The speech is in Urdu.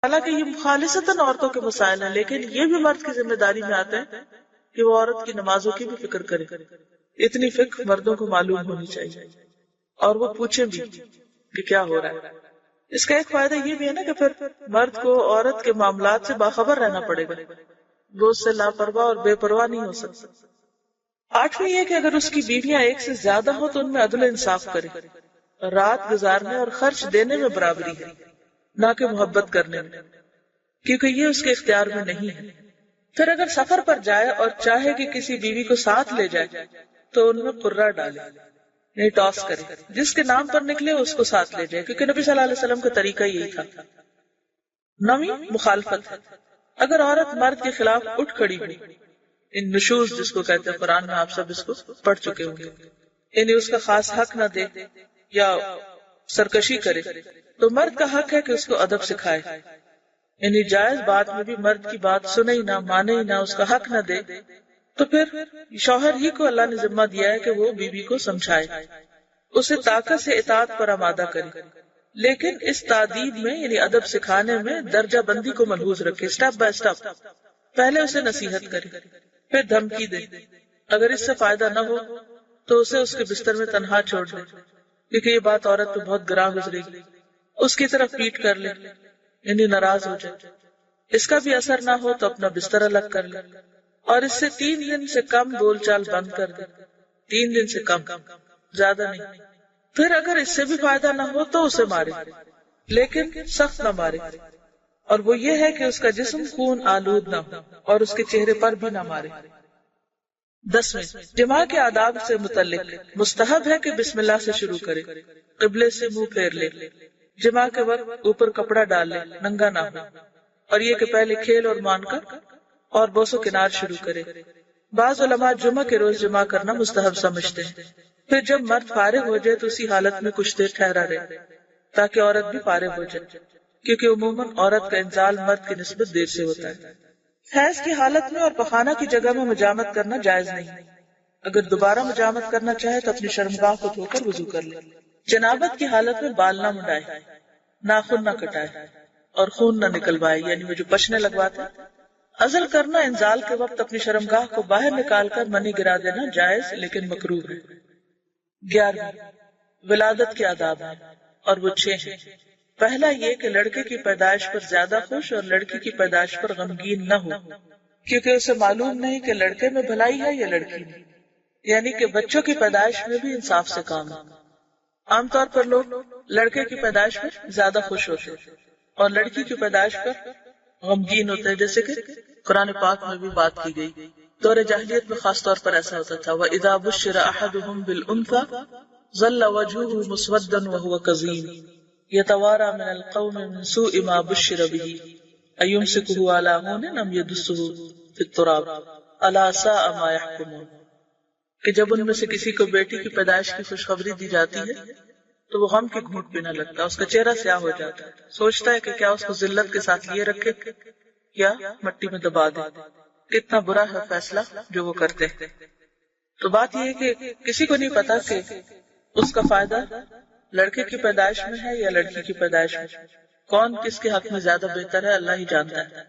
حالانکہ یہ خالصتاً عورتوں کے مسائل ہیں، لیکن یہ بھی مرد کی ذمہ داری میں آتے ہیں کہ وہ عورت کی نمازوں کی بھی فکر کرے. اتنی فکر مردوں کو معلوم ہونی چاہیے اور وہ پوچھیں بھی کہ کیا ہو رہا ہے. اس کا ایک فائدہ یہ بھی ہے نا کہ پھر مرد کو عورت کے معاملات سے باخبر رہنا پڑے گا، وہ اس سے لاپرواہ اور بے پرواہ نہیں ہو سکتا. 8ویں یہ کہ اگر اس کی بیویاں ایک سے زیادہ ہوں تو ان میں عدل انصاف کرے، رات گزارنے اور خرچ دینے میں برابری ہے، نہ کہ محبت کرنے میں، کیونکہ یہ اس کے اختیار میں نہیں ہے. پھر اگر سفر پر جائے اور چاہے کہ کسی بیوی کو ساتھ لے جائے تو ان میں قرہ ڈالے، نہیں ٹاس کرے، جس کے نام پر نکلے اس کو ساتھ لے جائے، کیونکہ نبی صلی اللہ علیہ وسلم کا طریقہ یہی تھا. 9ویں مخالفت ہے. اگر عورت مرد کے خلاف اٹھ کھڑی ہوئی، ان نشوز جس کو کہتے ہیں قرآن میں آپ سب اس کو پڑھ چکے ہوں گے، یعنی اس کا خاص حق نہ دے یا سرکشی کرے، تو مرد کا حق ہے کہ اس کو ادب سکھائے. یعنی جائز بات میں بھی مرد کی بات سنے ہی نہ، مانے ہی نہ، اس کا حق نہ دے، تو پھر شوہر ہی کو اللہ نے ذمہ دیا ہے کہ وہ بیوی کو سمجھائے، اسے طاقت سے اطاعت پر آمادہ کرے. لیکن اس تعدیب میں یعنی ادب سکھانے میں درجہ بندی کو ملحوظ رکھے، سٹیپ بائی سٹیپ. پہلے اسے نصیحت کرے، پھر دھمکی دے، اگر اس سے فائدہ نہ ہو تو اسے اس کے بستر میں تنہا چھوڑ دے، کیونکہ یہ بات عورت پہ بہت گراں گزرے گی. اس کی طرف پیٹ کر لے، یعنی ناراض ہو جائے، اس کا بھی اثر نہ ہو تو اپنا بستر الگ کر لے، اور اس سے 3 دن سے کم بول چال بند کر دے. 3 دن سے کم، زیادہ نہیں. پھر اگر اس سے بھی فائدہ نہ ہو تو اسے مارے، لیکن سخت نہ مارے، اور وہ یہ ہے کہ اس کا جسم خون آلود نہ ہو اور اس کے چہرے پر بھی نہ مارے. 10ویں جماع کے آداب سے متعلق مستحب ہے کہ بسم اللہ سے شروع کرے، قبلے سے منہ پھیر لے، جماع کے وقت اوپر کپڑا ڈال لے، ننگا نہ ہو، اور یہ کہ پہلے کھیل اور مانکا اور بوس و کنار شروع کرے. بعض علماء جمعہ کے روز جماع کرنا مستحب سمجھتے ہیں. پھر جب مرد فارغ ہو جائے تو اسی حالت میں کچھ دیر ٹھہرا رہے تاکہ عورت بھی فارغ ہو جائے، کیونکہ عموماً عورت کا انزال مرد کی نسبت دیر سے ہوتا ہے. حیض کی حالت میں اور پخانہ کی جگہ میں مجامت کرنا جائز نہیں. اگر دوبارہ مجامت کرنا چاہے تو اپنی شرمگاہ کو دھو کر وضو کر لے. جنابت کی حالت میں بال نہ منڈائے، ناخن نہ کٹائے اور خون نہ نکلوائے، یعنی وہ جو پچنے لگواتے. عزل کرنا انزال کے وقت اپنی شرمگاہ کو باہر نکال کر منی گرا دینا جائز لیکن مکروہ ہے. 11 ولادت کے آداب ہیں اور وہ 6 ہیں. پہلا یہ کہ لڑکے کی پیدائش پر زیادہ خوش اور لڑکی کی پیدائش پر غمگین نہ ہو، کیونکہ اسے معلوم نہیں کہ لڑکے میں بھلائی ہے یا لڑکی میں، یعنی کہ بچوں کی پیدائش میں بھی انصاف سے کام ہے. عام طور پر لوگ لڑکے کی پیدائش میں زیادہ خوش ہوتے ہیں اور لڑکی کی پیدائش پر غمگین ہوتے ہیں، جیسے کہ قرآن پاک میں بھی بات کی گئی. دور جاہلیت میں خاص طور پر ایسا ہوتا تھا. وَإِذَا بُشِّرَ أَحَدُهُمْ بِالْأُنثىٰ ظَلَّ وَجْهُهُ مُسْوَدًّا وَهُوَ كَظِيمٌ يَتَوَارَىٰ مِنَ الْقَوْمِ مِنْ سُوءِ مَا بُشِّرَ بِهِ أَيُمْسِكُهُ عَلَىٰ هُونٍ أَمْ يَدُسُّهُ فِي التُّرَابِ أَلَا سَاءَ مَا يَحْكُمُونَ. کہ جب ان میں سے کسی کو بیٹی کی پیدائش کی خوشخبری دی جاتی ہے تو وہ غم کے گھونٹ پینے لگتا ہے، اس کا چہرہ سیاہ ہو جاتا ہے، سوچتا ہے کہ کیا اس کو ذلت کے ساتھ لیے رکھے یا مٹی میں دبا دے. کتنا برا ہے فیصلہ جو وہ کرتے ہیں. تو بات یہ ہے کہ کسی کو نہیں پتا کہ اس کا فائدہ لڑکے کی پیدائش میں ہے یا لڑکی کی پیدائش میں. کون کس کے حق میں زیادہ بہتر ہے اللہ ہی جانتا ہے.